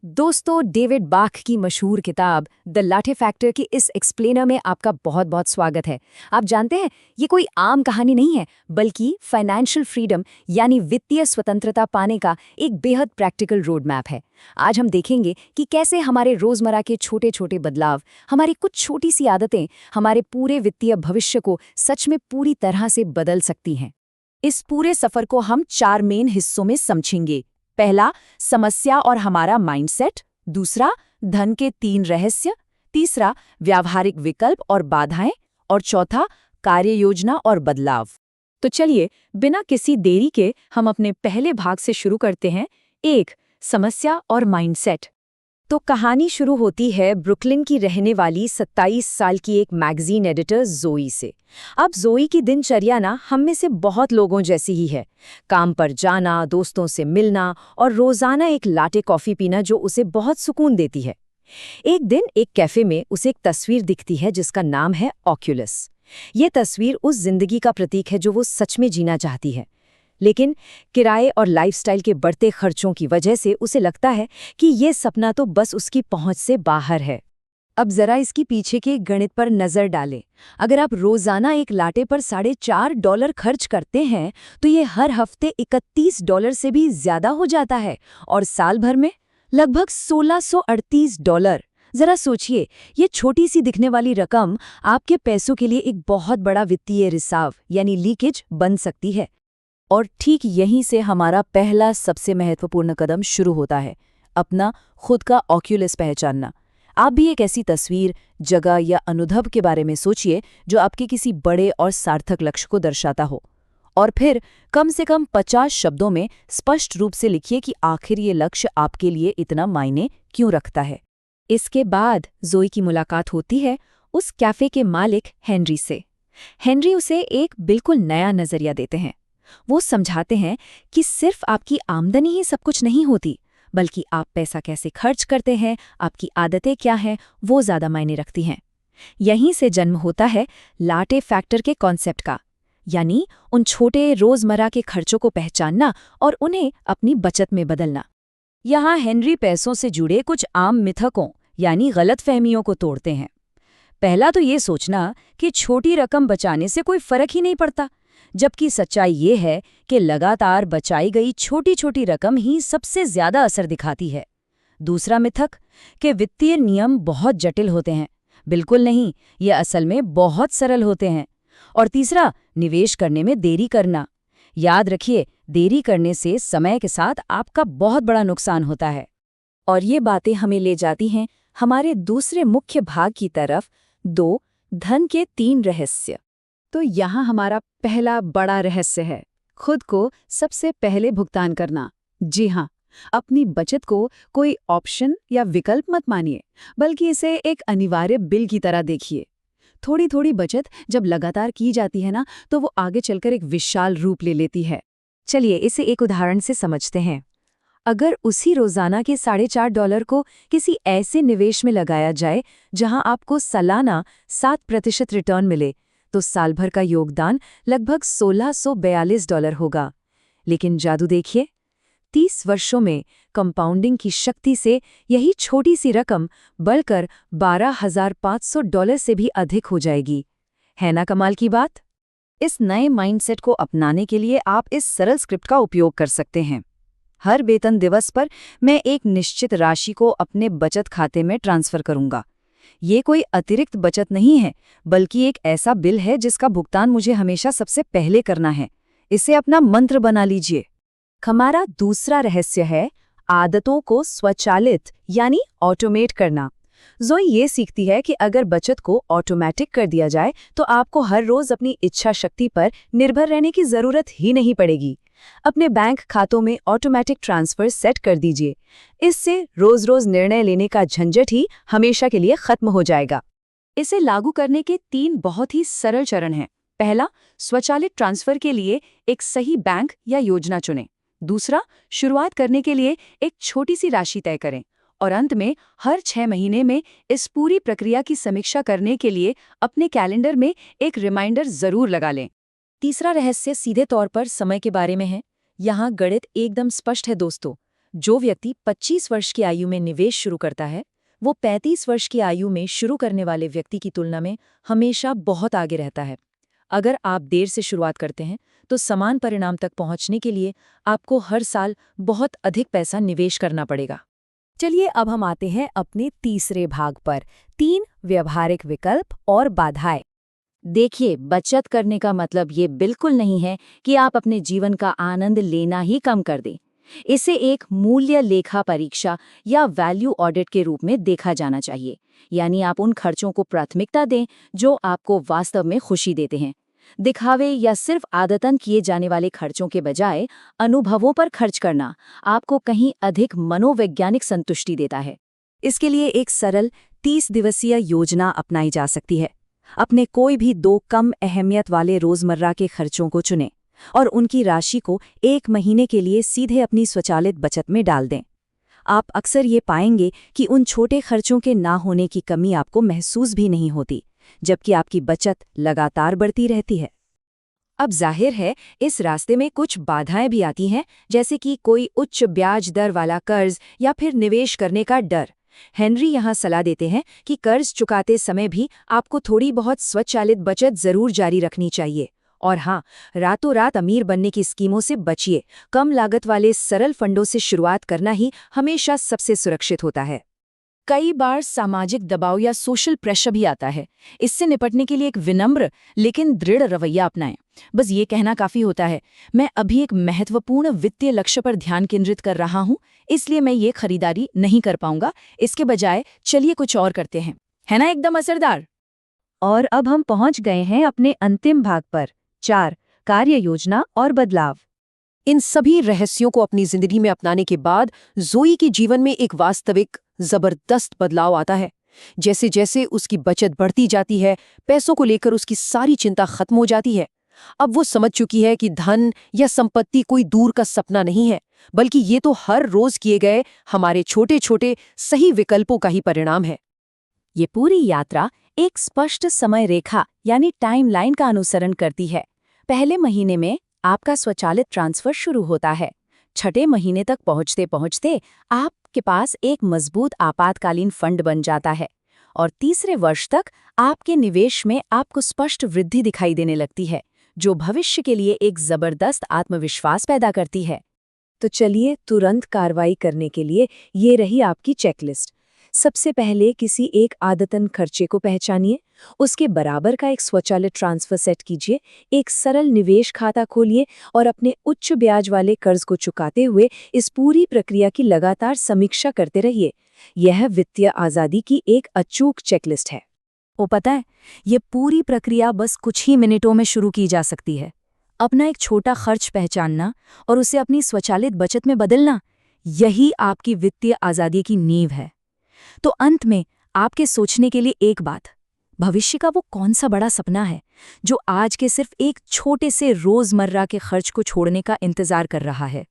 दोस्तों, डेविड बाख की मशहूर किताब द लाटे फैक्टर की इस एक्सप्लेनर में आपका बहुत बहुत स्वागत है। आप जानते हैं, ये कोई आम कहानी नहीं है, बल्कि फाइनेंशियल फ्रीडम यानी वित्तीय स्वतंत्रता पाने का एक बेहद प्रैक्टिकल रोड मैप है। आज हम देखेंगे कि कैसे हमारे रोजमर्रा के छोटे छोटे बदलाव, हमारी कुछ छोटी सी आदतें हमारे पूरे वित्तीय भविष्य को सच में पूरी तरह से बदल सकती हैं। इस पूरे सफर को हम 4 मेन हिस्सों में समझेंगे। पहला, समस्या और हमारा माइंडसेट। दूसरा, धन के 3 रहस्य। तीसरा, व्यावहारिक विकल्प और बाधाएं। और चौथा, कार्य योजना और बदलाव। तो चलिए, बिना किसी देरी के हम अपने पहले भाग से शुरू करते हैं। 1, समस्या और माइंडसेट। तो कहानी शुरू होती है ब्रुकलिन की रहने वाली 27 साल की एक मैगजीन एडिटर ज़ोई से। अब ज़ोई की दिनचर्या ना हम में से बहुत लोगों जैसी ही है। काम पर जाना, दोस्तों से मिलना और रोज़ाना एक लाटे कॉफ़ी पीना जो उसे बहुत सुकून देती है। एक दिन एक कैफ़े में उसे एक तस्वीर दिखती है जिसका नाम है ऑक्यूलस। ये तस्वीर उस जिंदगी का प्रतीक है जो वो सच में जीना चाहती है। लेकिन किराए और लाइफस्टाइल के बढ़ते खर्चों की वजह से उसे लगता है कि ये सपना तो बस उसकी पहुंच से बाहर है। अब जरा इसकी पीछे के गणित पर नजर डालें। अगर आप रोजाना एक लाटे पर $4.5 खर्च करते हैं तो ये हर हफ्ते $31 से भी ज्यादा हो जाता है, और साल भर में लगभग $1638। जरा सोचिए, ये छोटी सी दिखने वाली रकम आपके पैसों के लिए एक बहुत बड़ा वित्तीय रिसाव यानी लीकेज बन सकती है। और ठीक यहीं से हमारा पहला सबसे महत्वपूर्ण कदम शुरू होता है, अपना खुद का ऑक्यूलस पहचानना। आप भी एक ऐसी तस्वीर, जगह या अनुभव के बारे में सोचिए जो आपके किसी बड़े और सार्थक लक्ष्य को दर्शाता हो। और फिर कम से कम 50 शब्दों में स्पष्ट रूप से लिखिए कि आखिर ये लक्ष्य आपके लिए इतना मायने क्यों रखता है। इसके बाद ज़ोई की मुलाकात होती है उस कैफे के मालिक हेनरी से। हेनरी उसे एक बिल्कुल नया नजरिया देते हैं। वो समझाते हैं कि सिर्फ आपकी आमदनी ही सब कुछ नहीं होती, बल्कि आप पैसा कैसे खर्च करते हैं, आपकी आदतें क्या हैं, वो ज़्यादा मायने रखती हैं। यहीं से जन्म होता है लाटे फैक्टर के कॉन्सेप्ट का, यानी उन छोटे रोज़मर्रा के खर्चों को पहचानना और उन्हें अपनी बचत में बदलना। यहाँ हेनरी पैसों से जुड़े कुछ आम मिथकों यानी गलतफहमियों को तोड़ते हैं। पहला तो ये सोचना कि छोटी रकम बचाने से कोई फर्क ही नहीं पड़ता, जबकि सच्चाई ये है कि लगातार बचाई गई छोटी छोटी रकम ही सबसे ज्यादा असर दिखाती है। दूसरा मिथक कि वित्तीय नियम बहुत जटिल होते हैं। बिल्कुल नहीं, ये असल में बहुत सरल होते हैं। और तीसरा, निवेश करने में देरी करना। याद रखिए, देरी करने से समय के साथ आपका बहुत बड़ा नुकसान होता है। और ये बातें हमें ले जाती हैं हमारे दूसरे मुख्य भाग की तरफ, 2, धन के 3 रहस्य। तो यहाँ हमारा पहला बड़ा रहस्य है खुद को सबसे पहले भुगतान करना। जी हाँ, अपनी बचत को कोई ऑप्शन या विकल्प मत मानिए, बल्कि इसे एक अनिवार्य बिल की तरह देखिए। थोड़ी थोड़ी बचत जब लगातार की जाती है ना, तो वो आगे चलकर एक विशाल रूप ले लेती है। चलिए इसे एक उदाहरण से समझते हैं। अगर उसी रोजाना के $4.5 को किसी ऐसे निवेश में लगाया जाए जहां आपको सालाना 7% रिटर्न मिले, तो साल भर का योगदान लगभग $1642 होगा। लेकिन जादू देखिए, 30 वर्षों में कंपाउंडिंग की शक्ति से यही छोटी सी रकम बढ़कर $12,500 से भी अधिक हो जाएगी। है ना कमाल की बात? इस नए माइंडसेट को अपनाने के लिए आप इस सरल स्क्रिप्ट का उपयोग कर सकते हैं। हर वेतन दिवस पर मैं एक निश्चित राशि को अपने बचत खाते में ट्रांसफर करूंगा। ये कोई अतिरिक्त बचत नहीं है, बल्कि एक ऐसा बिल है जिसका भुगतान मुझे हमेशा सबसे पहले करना है। इसे अपना मंत्र बना लीजिए। हमारा दूसरा रहस्य है आदतों को स्वचालित यानी ऑटोमेट करना। ज़ोई ये सीखती है कि अगर बचत को ऑटोमेटिक कर दिया जाए तो आपको हर रोज अपनी इच्छा शक्ति पर निर्भर रहने की जरूरत ही नहीं पड़ेगी। अपने बैंक खातों में ऑटोमेटिक ट्रांसफर सेट कर दीजिए। इससे रोज रोज निर्णय लेने का झंझट ही हमेशा के लिए खत्म हो जाएगा। इसे लागू करने के 3 बहुत ही सरल चरण हैं। पहला, स्वचालित ट्रांसफर के लिए एक सही बैंक या योजना चुनें। दूसरा, शुरुआत करने के लिए एक छोटी सी राशि तय करें। और अंत में हर 6 महीने में इस पूरी प्रक्रिया की समीक्षा करने के लिए अपने कैलेंडर में एक रिमाइंडर जरूर लगा लें। तीसरा रहस्य सीधे तौर पर समय के बारे में है। यहाँ गणित एकदम स्पष्ट है दोस्तों। जो व्यक्ति 25 वर्ष की आयु में निवेश शुरू करता है, वो 35 वर्ष की आयु में शुरू करने वाले व्यक्ति की तुलना में हमेशा बहुत आगे रहता है। अगर आप देर से शुरुआत करते हैं, तो समान परिणाम तक पहुंचने के लिए आपको हर साल बहुत अधिक पैसा निवेश करना पड़ेगा। चलिए अब हम आते हैं अपने तीसरे भाग पर, 3 व्यवहारिक विकल्प और बाधाएं। देखिए, बचत करने का मतलब ये बिल्कुल नहीं है कि आप अपने जीवन का आनंद लेना ही कम कर दें। इसे एक मूल्य लेखा परीक्षा या वैल्यू ऑडिट के रूप में देखा जाना चाहिए, यानी आप उन खर्चों को प्राथमिकता दें जो आपको वास्तव में खुशी देते हैं। दिखावे या सिर्फ आदतन किए जाने वाले खर्चों के बजाय अनुभवों पर खर्च करना आपको कहीं अधिक मनोवैज्ञानिक संतुष्टि देता है। इसके लिए एक सरल 30 दिवसीय योजना अपनाई जा सकती है। अपने कोई भी 2 कम अहमियत वाले रोजमर्रा के खर्चों को चुनें और उनकी राशि को 1 महीने के लिए सीधे अपनी स्वचालित बचत में डाल दें। आप अक्सर ये पाएंगे कि उन छोटे खर्चों के ना होने की कमी आपको महसूस भी नहीं होती, जबकि आपकी बचत लगातार बढ़ती रहती है। अब जाहिर है, इस रास्ते में कुछ बाधाएं भी आती हैं, जैसे कि कोई उच्च ब्याज दर वाला कर्ज या फिर निवेश करने का डर। हेनरी यहाँ सलाह देते हैं कि कर्ज चुकाते समय भी आपको थोड़ी बहुत स्वचालित बचत जरूर जारी रखनी चाहिए। और हाँ, रातों रात अमीर बनने की स्कीमों से बचिए। कम लागत वाले सरल फंडों से शुरुआत करना ही हमेशा सबसे सुरक्षित होता है। कई बार सामाजिक दबाव या सोशल प्रेशर भी आता है। इससे निपटने के लिए एक विनम्र लेकिन दृढ़ रवैया अपनाएं। बस ये कहना काफी होता है, मैं अभी एक महत्वपूर्ण वित्तीय लक्ष्य पर ध्यान केंद्रित कर रहा हूं, इसलिए मैं ये खरीदारी नहीं कर पाऊंगा। इसके बजाय चलिए कुछ और करते हैं। है ना एकदम असरदार। और अब हम पहुंच गए हैं अपने अंतिम भाग पर, 4 कार्य योजना और बदलाव। इन सभी रहस्यों को अपनी जिंदगी में अपनाने के बाद ज़ोई के जीवन में एक वास्तविक जबरदस्त बदलाव आता है। जैसे जैसे उसकी बचत बढ़ती जाती है, पैसों को लेकर उसकी सारी चिंता खत्म हो जाती है। अब वो समझ चुकी है कि धन या संपत्ति कोई दूर का सपना नहीं है, बल्कि ये तो हर रोज किए गए हमारे छोटे छोटे सही विकल्पों का ही परिणाम है। ये पूरी यात्रा एक स्पष्ट समय रेखा यानी टाइमलाइन का अनुसरण करती है। पहले महीने में आपका स्वचालित ट्रांसफर शुरू होता है। 6ठे महीने तक पहुंचते पहुंचते आपके पास एक मजबूत आपातकालीन फंड बन जाता है और तीसरे वर्ष तक आपके निवेश में आपको स्पष्ट वृद्धि दिखाई देने लगती है, जो भविष्य के लिए एक जबरदस्त आत्मविश्वास पैदा करती है। तो चलिए तुरंत कार्रवाई करने के लिए ये रही आपकी चेकलिस्ट। सबसे पहले किसी एक आदतन खर्चे को पहचानिए, उसके बराबर का एक स्वचालित ट्रांसफर सेट कीजिए, एक सरल निवेश खाता खोलिए और अपने उच्च ब्याज वाले कर्ज को चुकाते हुए इस पूरी प्रक्रिया की लगातार समीक्षा करते रहिए। यह वित्तीय आज़ादी की एक अचूक चेकलिस्ट है। वो पता है, ये पूरी प्रक्रिया बस कुछ ही मिनटों में शुरू की जा सकती है। अपना एक छोटा खर्च पहचानना और उसे अपनी स्वचालित बचत में बदलना, यही आपकी वित्तीय आज़ादी की नींव है। तो अंत में आपके सोचने के लिए एक बात, भविष्य का वो कौन सा बड़ा सपना है जो आज के सिर्फ एक छोटे से रोजमर्रा के खर्च को छोड़ने का इंतजार कर रहा है।